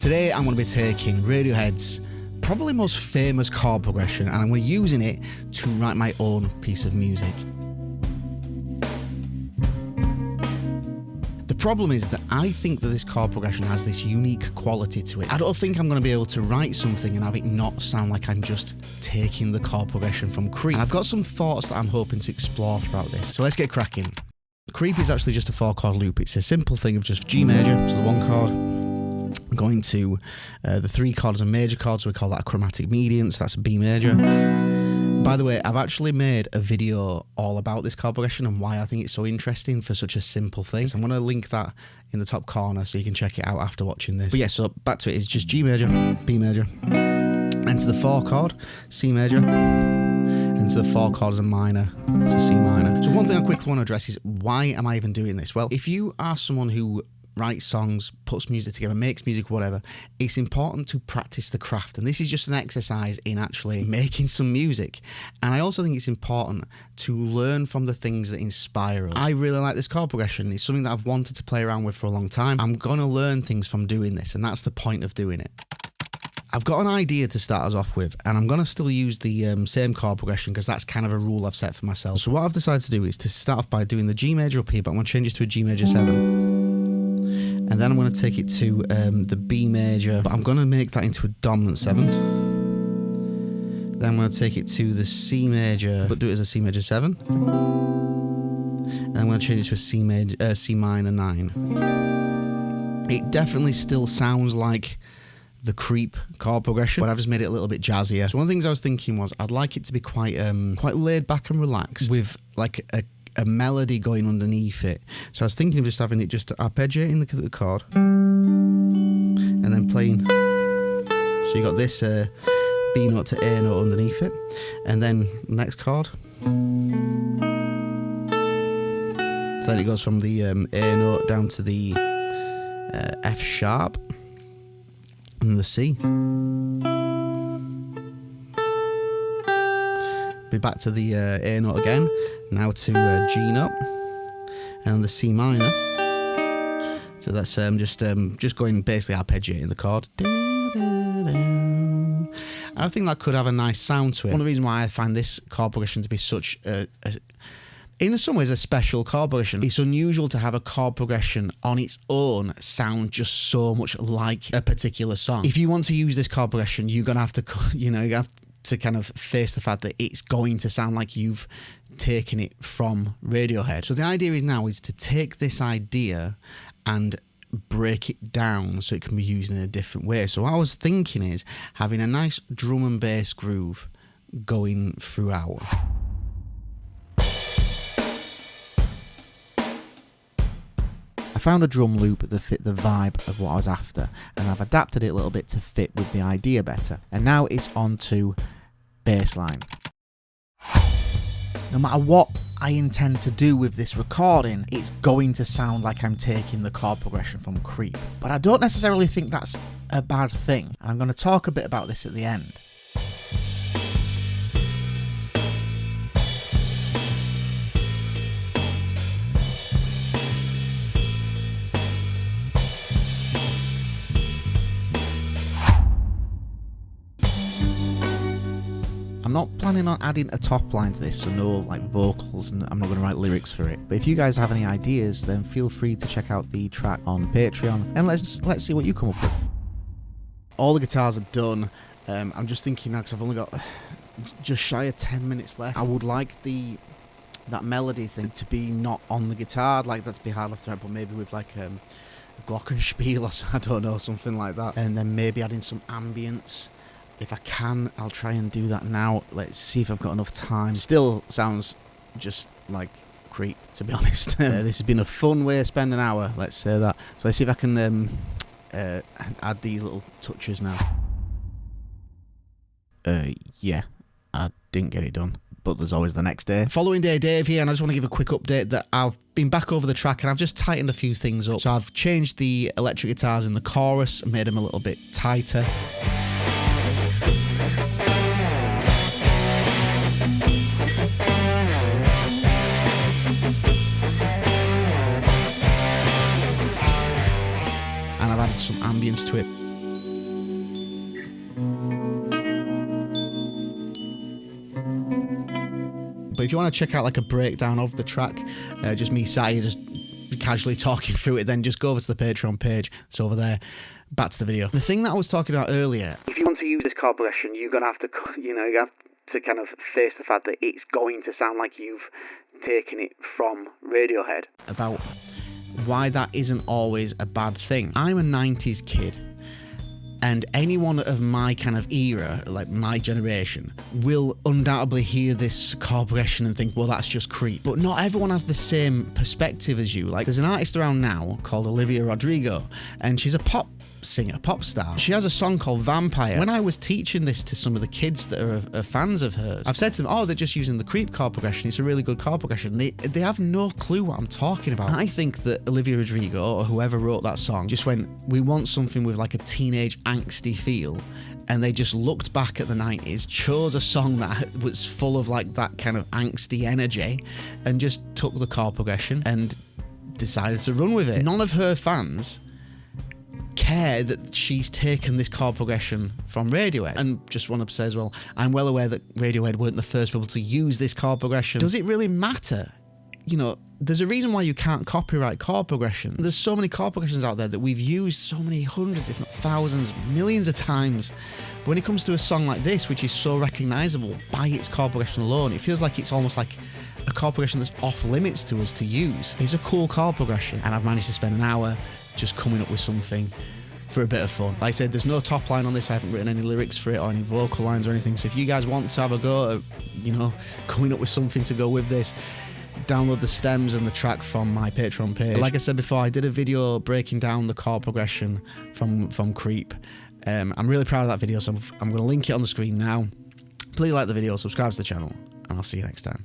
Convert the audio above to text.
Today I'm going to be taking Radiohead's probably most famous chord progression and I'm going to be using it to write my own piece of music. The problem is that I think that this chord progression has this unique quality to it. I don't think I'm going to be able to write something and have it not sound like I'm just taking the chord progression from Creep. And I've got some thoughts that I'm hoping to explore throughout this. So let's get cracking. Creep is actually just a 4-chord loop. It's a simple thing of just G major, so the 1 chord, going to the 3 chords and major chords, so we call that a chromatic median, so that's a B major. By the way, I've actually made a video all about this chord progression and why I think it's so interesting for such a simple thing. So I'm going to link that in the top corner so you can check it out after watching this. But yeah, so back to it, it's just G major, B major, enter the 4 chord, C major, into the 4 chords and minor, so C minor. So one thing I quickly want to address is why am I even doing this? Well, if you are someone who writes songs, puts music together, makes music, whatever, it's important to practice the craft. And this is just an exercise in actually making some music. And I also think it's important to learn from the things that inspire us. I really like this chord progression. It's something that I've wanted to play around with for a long time. I'm going to learn things from doing this, and that's the point of doing it. I've got an idea to start us off with, and I'm going to still use the same chord progression because that's kind of a rule I've set for myself. So what I've decided to do is to start off by doing the G major up here, but I'm going to change it to a G major 7. And then I'm going to take it to the B major, but I'm going to make that into a dominant 7. Then I'm going to take it to the C major, but do it as a C major 7. And I'm going to change it to a C minor 9. It definitely still sounds like the Creep chord progression, but I've just made it a little bit jazzier. So one of the things I was thinking was I'd like it to be quite laid back and relaxed with like a melody going underneath it. So I was thinking of just having it just arpeggiating the chord and then playing. So you got this B note to A note underneath it, and then next chord. So then it goes from the A note down to the F sharp and the C. Be back to the A note again, now to G note, and the C minor. So that's just going basically arpeggiating the chord. I think that could have a nice sound to it. One of the reasons why I find this chord progression to be such in some ways a special chord progression. It's unusual to have a chord progression on its own sound just so much like a particular song. If you want to use this chord progression, you're gonna have to, you have to kind of face the fact that it's going to sound like you've taken it from Radiohead. So the idea is to take this idea and break it down so it can be used in a different way. So what I was thinking is having a nice drum and bass groove going throughout. I found a drum loop that fit the vibe of what I was after, and I've adapted it a little bit to fit with the idea better. And now it's on to bass line. No matter what I intend to do with this recording, it's going to sound like I'm taking the chord progression from Creep. But I don't necessarily think that's a bad thing. And I'm going to talk a bit about this at the end. I'm not planning on adding a top line to this, so no like vocals, and I'm not going to write lyrics for it. But if you guys have any ideas, then feel free to check out the track on Patreon, and let's see what you come up with. All the guitars are done. I'm just thinking now, because I've only got just shy of 10 minutes left. I would like that melody thing to be not on the guitar, like that's be hard left to right, but maybe with like a glockenspiel or I don't know, something like that, and then maybe adding some ambience. If I can, I'll try and do that now. Let's see if I've got enough time. Still sounds just like Creep, to be honest. This has been a fun way to spend an hour, let's say that. So let's see if I can add these little touches now. Yeah, I didn't get it done, but there's always the next day. Following day, Dave here, and I just want to give a quick update that I've been back over the track and I've just tightened a few things up. So I've changed the electric guitars in the chorus and made them a little bit tighter. And I've added some ambience to it. But if you want to check out like a breakdown of the track, just me sat here just casually talking through it, then just go over to the Patreon page. It's over there. Back to the video. The thing that I was talking about earlier, if you want to use this chord progression, you're going to have to, you have to kind of face the fact that it's going to sound like you've taken it from Radiohead. About why that isn't always a bad thing. I'm a 90s kid, and anyone of my kind of era, like my generation, will undoubtedly hear this chord progression and think, well, that's just creep. But not everyone has the same perspective as you. Like, there's an artist around now called Olivia Rodrigo, and she's a pop singer, pop star. She has a song called Vampire. When I was teaching this to some of the kids that are fans of hers, I've said to them, oh, they're just using the creep chord progression. It's a really good chord progression. They have no clue what I'm talking about. I think that Olivia Rodrigo, or whoever wrote that song, just went, we want something with like a teenage angsty feel, and they just looked back at the 90s, chose a song that was full of like that kind of angsty energy, and just took the chord progression and decided to run with it. None of her fans care that she's taken this chord progression from Radiohead. And just want to say as well, I'm well aware that Radiohead weren't the first people to use this chord progression. Does it really matter? There's a reason why you can't copyright chord progression. There's so many chord progressions out there that we've used so many hundreds, if not thousands, millions of times. But when it comes to a song like this, which is so recognisable by its chord progression alone, it feels like it's almost like a chord progression that's off limits to us to use. It's a cool chord progression, and I've managed to spend an hour just coming up with something for a bit of fun. Like I said, there's no top line on this. I haven't written any lyrics for it or any vocal lines or anything. So if you guys want to have a go at, coming up with something to go with this, download the stems and the track from my Patreon page. Like I said before, I did a video breaking down the chord progression from Creep. I'm really proud of that video, so I'm going to link it on the screen now. Please like the video, subscribe to the channel, and I'll see you next time.